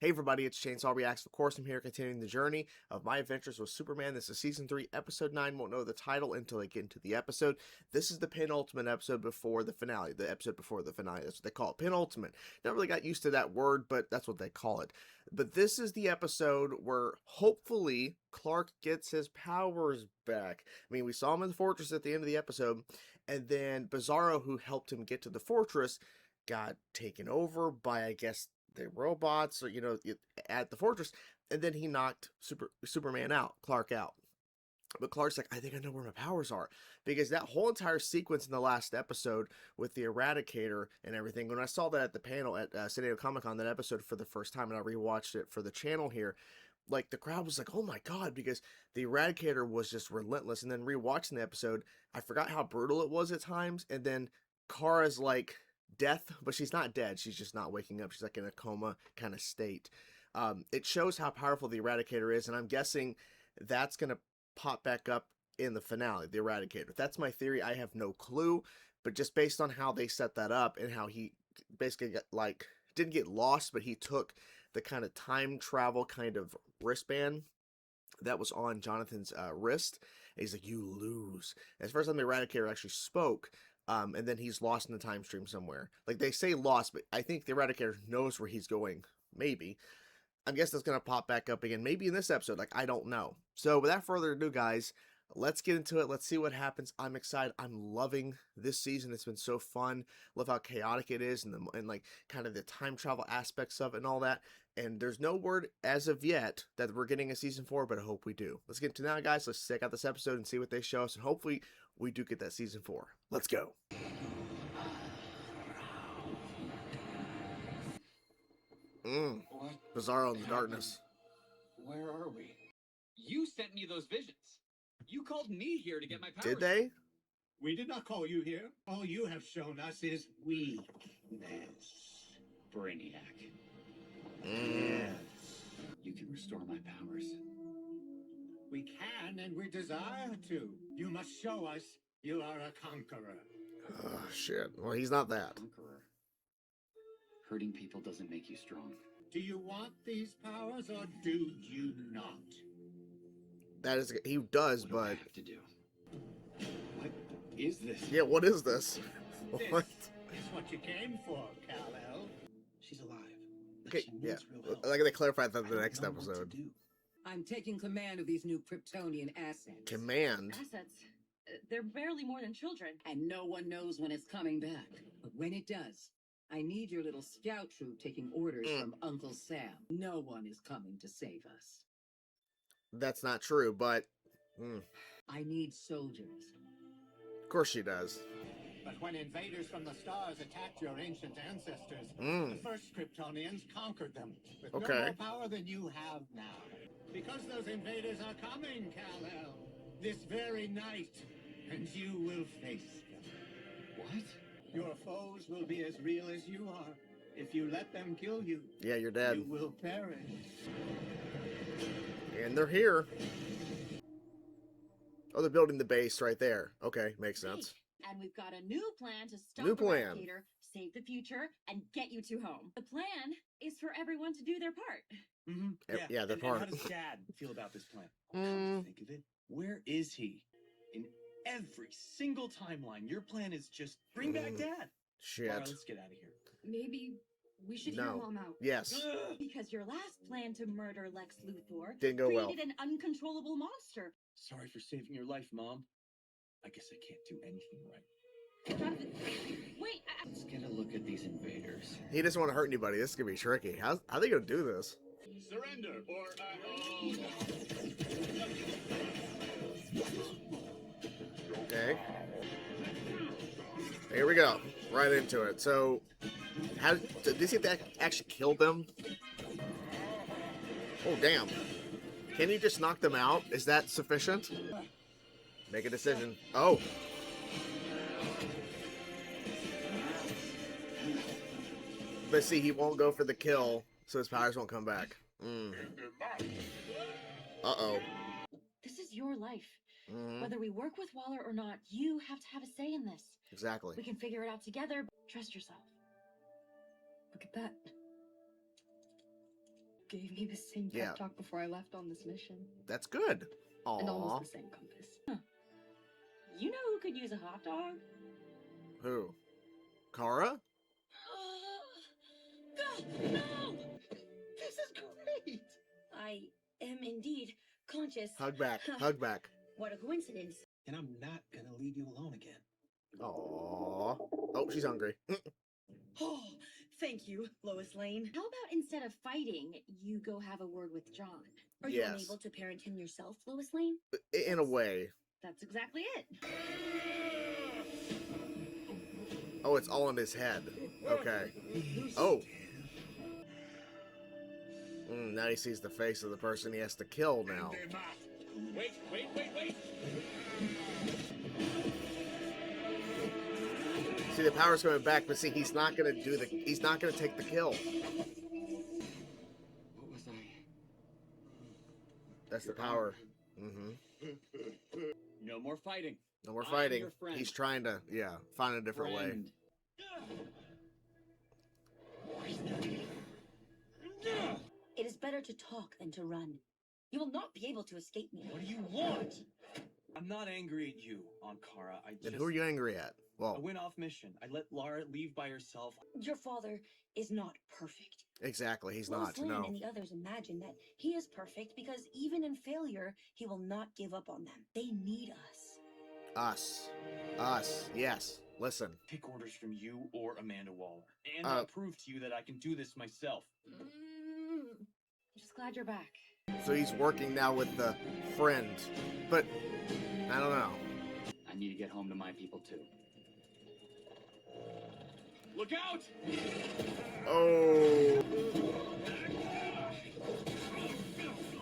Hey everybody, it's Chainsaw Reacts. Of course, I'm here continuing the journey of my adventures with Superman. This is Season 3, Episode 9. Won't know the title until I get into the episode. This is the penultimate episode before the finale. The episode before the finale. That's what they call it. Penultimate. Never really got used to that word, but that's what they call it. But this is the episode where, hopefully, Clark gets his powers back. I mean, we saw him in the fortress at the end of the episode, and then Bizarro, who helped him get to the fortress, got taken over by, I guess, the robots, or at the fortress, and then he knocked Superman out, Clark out. But Clark's like, I think I know where my powers are, because that whole entire sequence in the last episode with the Eradicator and everything, when I saw that at the panel at San Diego Comic-Con, that episode for the first time, and I rewatched it for the channel here, like, the crowd was like, oh my god, because the Eradicator was just relentless. And then rewatching the episode, I forgot how brutal it was at times, and then Kara's like, death, but she's not dead, she's just not waking up, she's like in a coma kind of state. It shows how powerful the Eradicator is, and I'm guessing that's gonna pop back up in the finale, the Eradicator. That's my theory. I have no clue, but just based on how they set that up and how he basically got, like, didn't get lost, but he took the kind of time travel kind of wristband that was on Jonathan's wrist, and he's like, you lose. As first time the Eradicator actually spoke, and then he's lost in the time stream somewhere. Like, they say lost, but I think the Eradicator knows where he's going. Maybe. I guess that's going to pop back up again. Maybe in this episode. Like, I don't know. So, without further ado, guys, let's get into it. Let's see what happens. I'm excited. I'm loving this season. It's been so fun. Love how chaotic it is, and like, kind of the time travel aspects of it and all that. And there's no word as of yet that we're getting a season 4, but I hope we do. Let's get into now, guys. Let's check out this episode and see what they show us, and hopefully we do get that season 4. Let's go. What? Bizarro in the darkness. Where are we? You sent me those visions. You called me here to get my powers. Did they? We did not call you here. All you have shown us is weakness. Brainiac. Yes. You can restore my powers. We can and we desire to. You must show us you are a conqueror. Oh, shit. Well, he's not that. Conqueror. Hurting people doesn't make you strong. Do you want these powers or do you not? That is, he does, What do I but... have to do? What is this? Yeah, what is this? What? This is what you came for, Kal-El. She's alive. But Okay, she yeah. needs real help. Like, they clarified that in I the don't next know what to episode. do. I'm taking command of these new Kryptonian assets. Command? Assets. They're barely more than children. And no one knows when it's coming back. But when it does, I need your little scout troop taking orders from Uncle Sam. No one is coming to save us. That's not true, but... I need soldiers. Of course she does. But when invaders from the stars attacked your ancient ancestors, Mm. the first Kryptonians conquered them with Okay. no more power than you have now. Because those invaders are coming, Kal-El, this very night, and you will face them. What? Your foes will be as real as you are. If you let them kill you, Yeah, you're dead. you will perish. And they're here. Oh, they're building the base right there. Okay, makes sense. And we've got a new plan to stop New plan. Eradicator, save the future, and get you to home. The plan is for everyone to do their part. Yeah, they're and part. how does Dad feel about this plan? Come Mm. to think of it, where is he? In every single timeline, your plan is just bring back Dad. Mara, Shit. let's get out of here. Maybe we should No. hear Mom out. Yes. Ugh. Because your last plan to murder Lex Luthor Didn't go well. created an uncontrollable monster. Sorry for saving your life, Mom. I guess I can't do anything right. Jonathan, wait, Let's get a look at these invaders. He doesn't want to hurt anybody. This is going to be tricky. How are they going to do this? Surrender, or Okay. Here we go. Right into it. So, how did this actually kill them? Oh, damn. Can you just knock them out? Is that sufficient? Make a decision. Oh. But see, he won't go for the kill, so his powers won't come back. Uh-oh. this is your life. Mhm. Whether we work with Waller or not, you have to have a say in this. Exactly. We can figure it out together. Trust yourself. Look at that. gave me the same pep Yeah. talk before I left on this mission. That's good. And Aw. almost the same compass. You know who could use a hot dog? Who? Kara? No! This is great. I am indeed conscious. Hug back. Hug back. What a coincidence. And I'm not gonna leave you alone again. Aw. Oh, she's hungry. Oh, thank you, Lois Lane. How about instead of fighting, you go have a word with John? Are you Yes. unable to parent him yourself, Lois Lane? In a way. That's exactly it. Oh, it's all in his head. Okay. Oh. Now he sees the face of the person he has to kill now. Wait. See, the power's coming back, but see, he's not gonna take the kill. What was I? That's the power. Mm-hmm. No more fighting. No more I'm fighting. your friend. He's trying to, find a different way. Friend. It is better to talk than to run. You will not be able to escape me. What do you want? I'm not angry at you, Ankara. And who are you angry at? I Well, went off mission. I let Lara leave by herself. Your father is not perfect. exactly. He's Lois not. Lane No. and the others imagine that he is perfect because even in failure, he will not give up on them. They need us. Us. Yes. Listen. Take orders from you or Amanda Waller. And Uh, I'll prove to you that I can do this myself. I'm just glad you're back. So he's working now with the friend, but I don't know. I need to get home to my people too. Look out! Oh.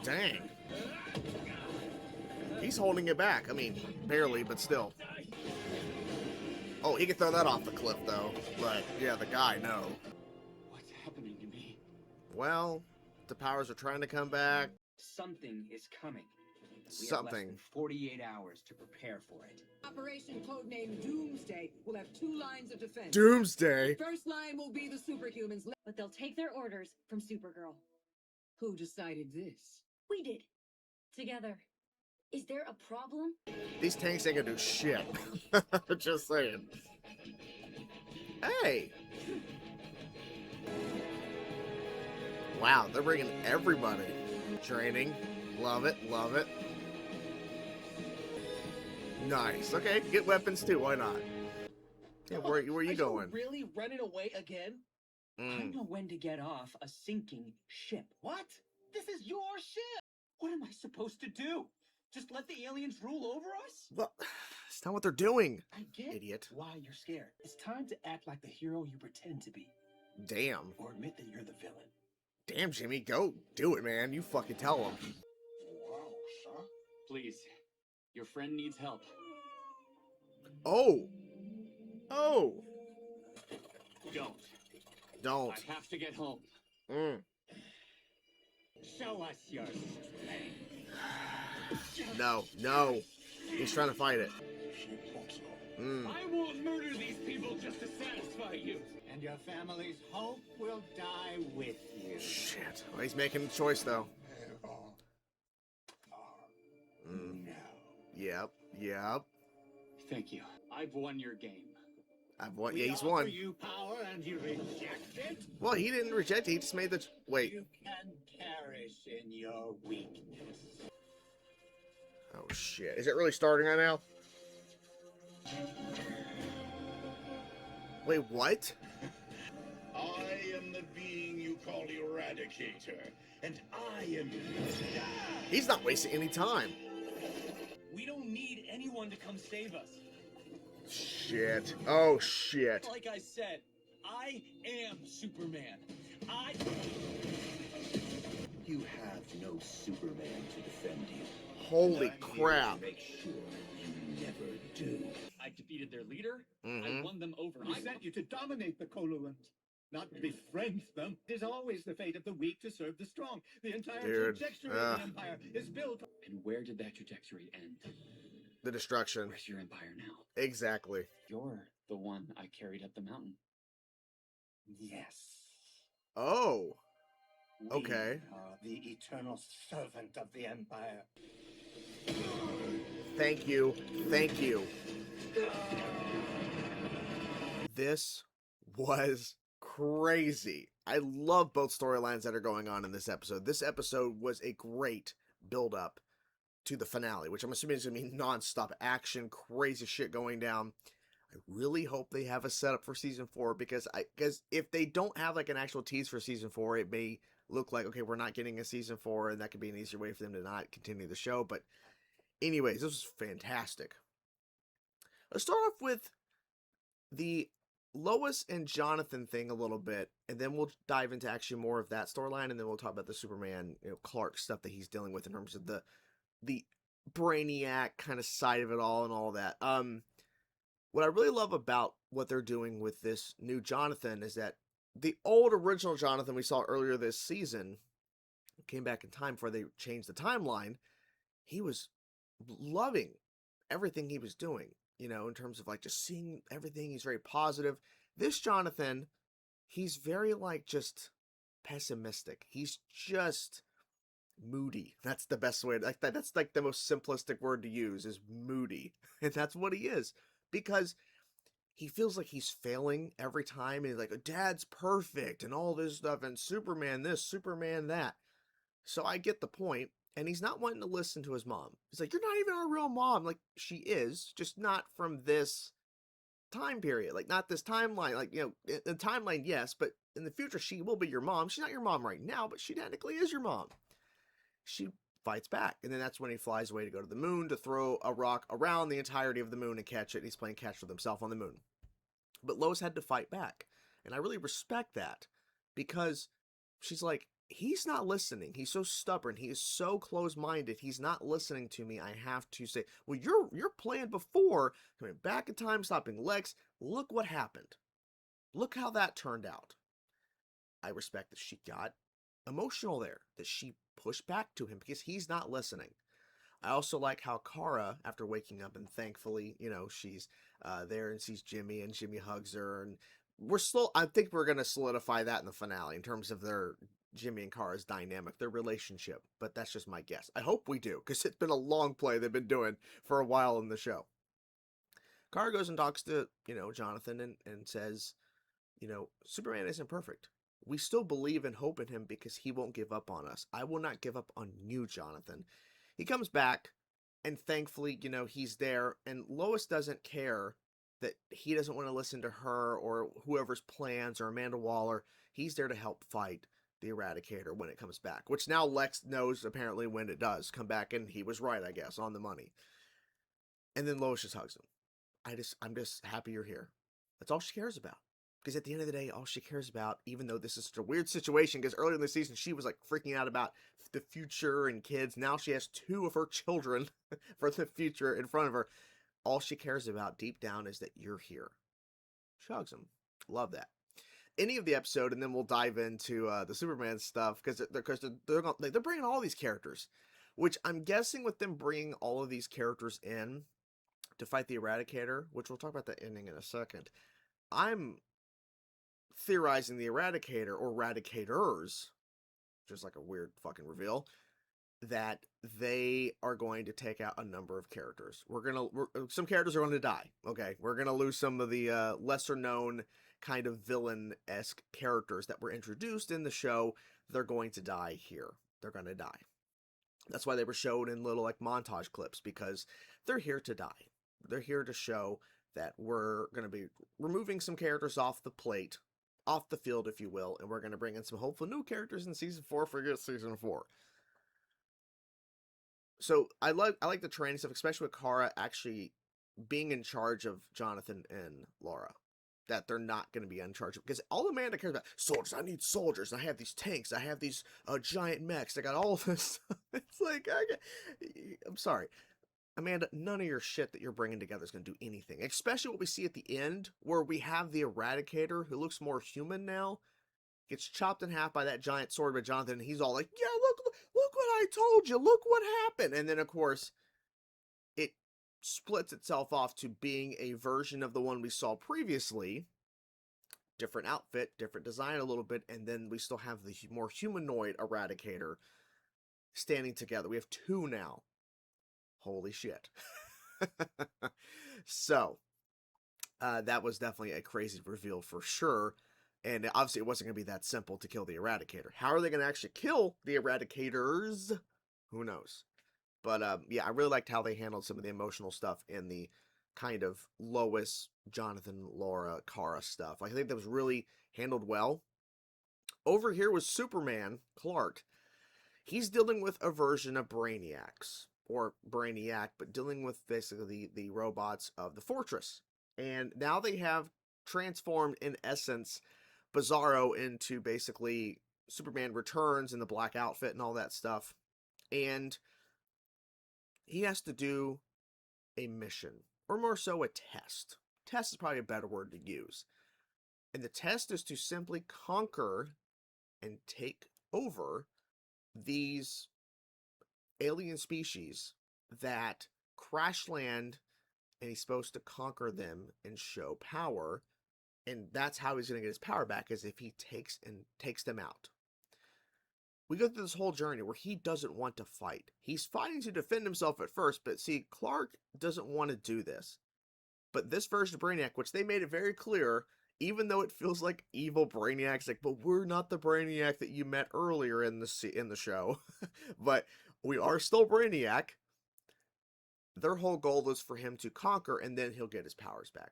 Dang. He's holding it back. I mean, barely, but still. Oh, he can throw that off the cliff, though. But, yeah, the guy, no. What's happening to me? Well, the powers are trying to come back. Something is coming. We have less Something. than 48 hours to prepare for it. Operation codenamed Doomsday will have 2 lines of defense. Doomsday. First line will be the superhumans. But they'll take their orders from Supergirl. Who decided this? We did. Together. Is there a problem? These tanks ain't gonna do shit. Just saying. Hey! Wow, they're bringing everybody. Training. Love it, love it. Nice. Okay, get weapons too, why not? Yeah, where are you going? Really running away again? I know when to get off a sinking ship. What? This is your ship! What am I supposed to do? Just let the aliens rule over us? Well, it's not what they're doing. I get Idiot. why you're scared. It's time to act like the hero you pretend to be. Damn. Or admit that you're the villain. Damn, Jimmy, go do it, man. You fucking tell them. Please, your friend needs help. Oh. Oh. Don't. Don't. I have to get home. Show us your strength. No, no. He's trying to fight it. I won't murder these people just to satisfy you. And your family's hope will die with you. Shit. Well, he's making a choice, though. Yep, yep. Thank you. I've won your game. I've won. We Yeah, he's offer won. you power and you reject it? Well, he didn't reject it. He just made the... Wait. You can perish in your weakness. Oh, shit. Is it really starting right now? Wait, what? I am the being you call Eradicator, and I am... He's not wasting any time. We don't need anyone to come save us. Shit. Oh, shit. Like I said, I am Superman. You have no Superman to defend you. Holy crap. Make sure you never do. I defeated their leader. I Mhm. won them over. We sent you to dominate the Coluant, not befriend them. It is always the fate of the weak to serve the strong. The entire Dude, trajectory of the Empire is built. And where did that trajectory end? The destruction. Where's your empire now? Exactly. You're the one I carried up the mountain. Yes. Oh. Okay. We are the eternal servant of the Empire. Thank you. Thank you. This was crazy. I love both storylines that are going on in this episode. This episode was a great build up to the finale, which I'm assuming is going to be non-stop action, crazy shit going down. I really hope they have a setup for season 4, because if they don't have like an actual tease for season 4, it may look like, okay, we're not getting a season 4, and that could be an easier way for them to not continue the show. But anyways, this was fantastic. Let's start off with the Lois and Jonathan thing a little bit, and then we'll dive into actually more of that storyline, and then we'll talk about the Superman, Clark stuff that he's dealing with in terms of the brainiac kind of side of it all and all that. What I really love about what they're doing with this new Jonathan is that the old original Jonathan we saw earlier this season came back in time before they changed the timeline. He was loving everything he was doing, in terms of like just seeing everything. He's very positive. This Jonathan, he's very like just pessimistic. He's just moody. That's the best way. Like that's like the most simplistic word to use is moody. And that's what he is, because he feels like he's failing every time. And he's like, Dad's perfect and all this stuff, and Superman this, Superman that. So I get the point. And he's not wanting to listen to his mom. He's like, you're not even our real mom. Like, she is, just not from this time period. Like, not this timeline. Like, in the timeline, yes, but in the future, she will be your mom. She's not your mom right now, but she technically is your mom. She fights back. And then that's when he flies away to go to the moon to throw a rock around the entirety of the moon and catch it. And he's playing catch with himself on the moon. But Lois had to fight back. And I really respect that, because she's like, he's not listening. He's so stubborn. He is so close-minded. He's not listening to me. I have to say, well, your plan before, coming back in time, stopping Lex, look what happened. Look how that turned out. I respect that she got emotional there, that she pushed back to him because he's not listening. I also like how Kara, after waking up and thankfully, she's there and sees Jimmy, and Jimmy hugs her, and I think we're going to solidify that in the finale in terms of their Jimmy and Kara's dynamic, their relationship, but that's just my guess. I hope we do, because it's been a long play they've been doing for a while in the show. Kara goes and talks to, Jonathan and says, Superman isn't perfect. We still believe and hope in him because he won't give up on us. I will not give up on you, Jonathan. He comes back, and thankfully, he's there, and Lois doesn't care that he doesn't want to listen to her or whoever's plans or Amanda Waller. He's there to help fight the Eradicator when it comes back, which now Lex knows apparently when it does come back, and he was right, I guess, on the money. And then Lois just hugs him. I'm just happy you're here. That's all she cares about. Because at the end of the day, all she cares about, even though this is such a weird situation, because earlier in the season she was like freaking out about the future and kids. Now she has 2 of her children for the future in front of her. All she cares about deep down is that you're here. She hugs him. Love that. Any of the episode, and then we'll dive into the Superman stuff, because they're bringing all these characters, which I'm guessing with them bringing all of these characters in to fight the Eradicator, which we'll talk about the ending in a second. I'm theorizing the Eradicator or Eradicators, which is like a weird fucking reveal, that they are going to take out a number of characters. Some characters are going to die. Okay, we're gonna lose some of the lesser known kind of villain-esque characters that were introduced in the show. They're going to die here. They're going to die. That's why they were shown in little like montage clips, because they're here to die. They're here to show that we're going to be removing some characters off the plate, off the field, if you will, and we're going to bring in some hopeful new characters in season 4 for season 4. So I like the training stuff, especially with Kara actually being in charge of Jonathan and Laura. That they're not going to be in charge of, because all Amanda cares about, soldiers. I need soldiers. I have these tanks. I have these giant mechs. I got all of this stuff. It's like, I'm sorry, Amanda, none of your shit that you're bringing together is going to do anything. Especially what we see at the end, where we have the Eradicator, who looks more human now, gets chopped in half by that giant sword by Jonathan, and he's all like, yeah, look what I told you. Look what happened. And then, of course, it splits itself off to being a version of the one we saw previously, different outfit, different design a little bit, and then we still have the more humanoid Eradicator standing together. We have two now. Holy shit. So, that was definitely a crazy reveal for sure. And obviously it wasn't going to be that simple to kill the Eradicator. How are they going to actually kill the Eradicators? Who knows? But yeah, I really liked how they handled some of the emotional stuff in the kind of Lois, Jonathan, Laura, Kara stuff. Like, I think that was really handled well. Over here with Superman, Clark. He's dealing with a version of Brainiacs, or Brainiac, but dealing with basically the robots of the Fortress. And now they have transformed, in essence, Bizarro into basically Superman Returns in the black outfit and all that stuff. And he has to do a mission, or more so a test. Test is probably a better word to use. And the test is to simply conquer and take over these alien species that crash land, and he's supposed to conquer them and show power. And that's how he's going to get his power back, is if he takes them out. We go through this whole journey where he doesn't want to fight. He's fighting to defend himself at first, but see, Clark doesn't want to do this. But this version of Brainiac, which they made it very clear, even though it feels like evil Brainiac's like, but we're not the Brainiac that you met earlier in the show. But we are still Brainiac. Their whole goal is for him to conquer, and then he'll get his powers back.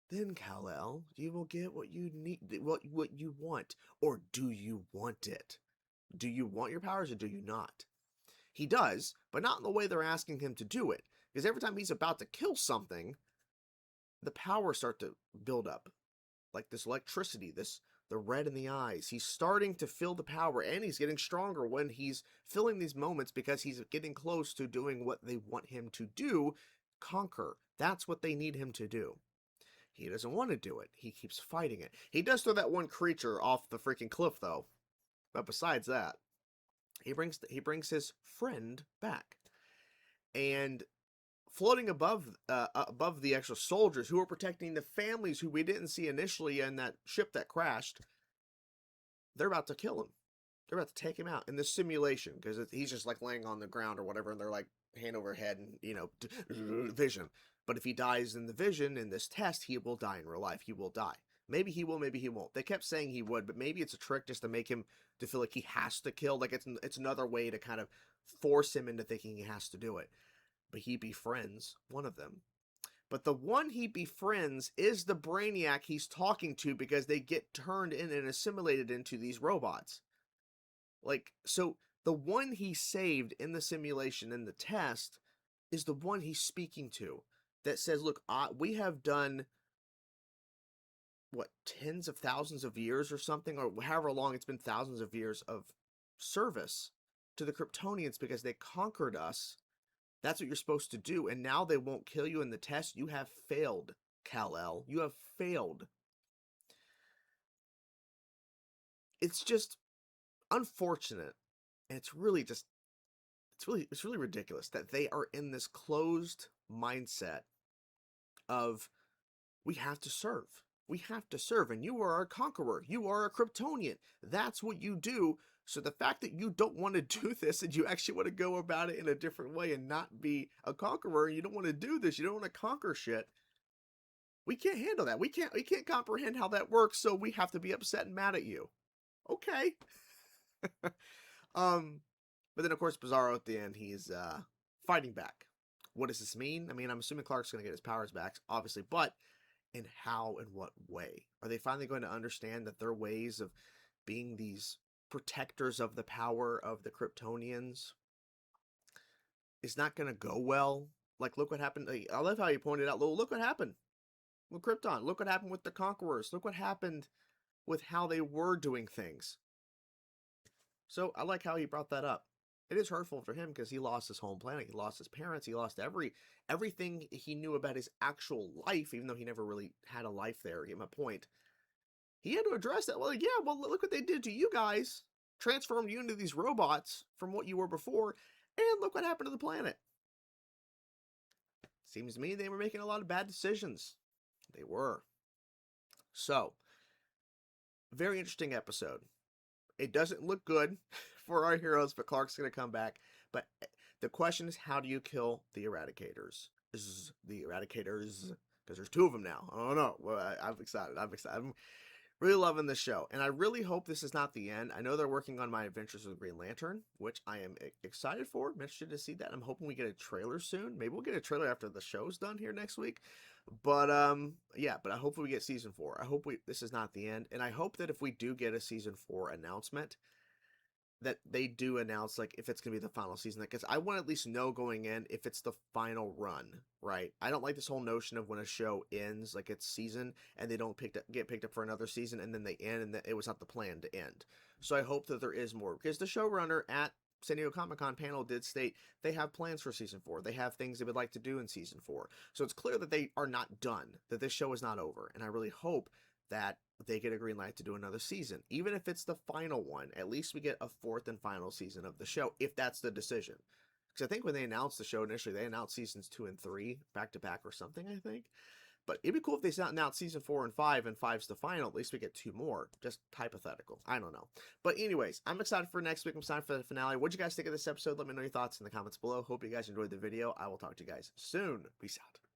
Then, Kal-El, you will get what you need, what you want. Or do you want it? Do you want your powers, or do you not? He does, but not in the way they're asking him to do it. Because every time he's about to kill something, the powers start to build up. Like this electricity, the red in the eyes. He's starting to feel the power, and he's getting stronger when he's filling these moments, because he's getting close to doing what they want him to do, conquer. That's what they need him to do. He doesn't want to do it. He keeps fighting it. He does throw that one creature off the freaking cliff, though. But besides that, he brings his friend back. And floating above the actual soldiers who are protecting the families who we didn't see initially in that ship that crashed, they're about to kill him. They're about to take him out in this simulation, because he's just like laying on the ground or whatever, and they're like hand over head and, vision. But if he dies in the vision in this test, he will die in real life. He will die. Maybe he will, maybe he won't. They kept saying he would, but maybe it's a trick just to make him to feel like he has to kill. Like it's another way to kind of force him into thinking he has to do it. But he befriends one of them. But the one he befriends is the Brainiac he's talking to, because they get turned in and assimilated into these robots. Like, so the one he saved in the simulation, in the test, is the one he's speaking to. That says, look, we have done, what, tens of thousands of years or something, or however long it's been, thousands of years of service to the Kryptonians because they conquered us. That's what you're supposed to do, and now they won't kill you in the test. You have failed, Kal-El. You have failed. It's just unfortunate, and it's really ridiculous that they are in this closed mindset of, we have to serve. We have to serve, and you are a conqueror. You are a Kryptonian. That's what you do. So the fact that you don't want to do this, and you actually want to go about it in a different way and not be a conqueror, and you don't want to do this, you don't want to conquer shit, we can't handle that. We can't comprehend how that works, so we have to be upset and mad at you. Okay. But then of course Bizarro at the end, he's fighting back. What does this mean? I mean, I'm assuming Clark's going to get his powers back, obviously, but in how and what way? Are they finally going to understand that their ways of being these protectors of the power of the Kryptonians is not going to go well? Like, look what happened. I love how you pointed out, look what happened with Krypton. Look what happened with the Conquerors. Look what happened with how they were doing things. So I like how he brought that up. It is hurtful for him because he lost his home planet. He lost his parents. He lost everything he knew about his actual life, even though he never really had a life there. Get my point. He had to address that. Well, yeah, well, look what they did to you guys. Transformed you into these robots from what you were before. And look what happened to the planet. Seems to me they were making a lot of bad decisions. They were. So, very interesting episode. It doesn't look good for our heroes, but Clark's going to come back. But the question is, how do you kill the Eradicators? The Eradicators, because there's 2 of them now. I don't know. Well, I'm excited. I'm really loving this show, and I really hope this is not the end. I know they're working on My Adventures with Green Lantern, which I am excited for. I'm interested to see that. I'm hoping we get a trailer soon. Maybe we'll get a trailer after the show's done here next week. But yeah, but I hope we get season 4. I hope this is not the end, and I hope that if we do get a season 4 announcement, that they do announce like if it's gonna be the final season, because I want to at least know going in if it's the final run, right? I don't like this whole notion of when a show ends, like its season, and they don't get picked up for another season, and then they end, and it was not the plan to end. So I hope that there is more, because the showrunner at San Diego Comic-Con panel did state they have plans for season 4. They have things they would like to do in season 4. So it's clear that they are not done, that this show is not over, and I really hope that they get a green light to do another season. Even if it's the final one, at least we get a 4th and final season of the show, if that's the decision. Because I think when they announced the show initially, they announced seasons 2 and 3 back to back or something, I think. But it'd be cool if they announced season 4 and 5, and 5's the final. At least we get 2 more. Just hypothetical. I don't know. But anyways, I'm excited for next week. I'm excited for the finale. What'd you guys think of this episode? Let me know your thoughts in the comments below. Hope you guys enjoyed the video. I will talk to you guys soon. Peace out.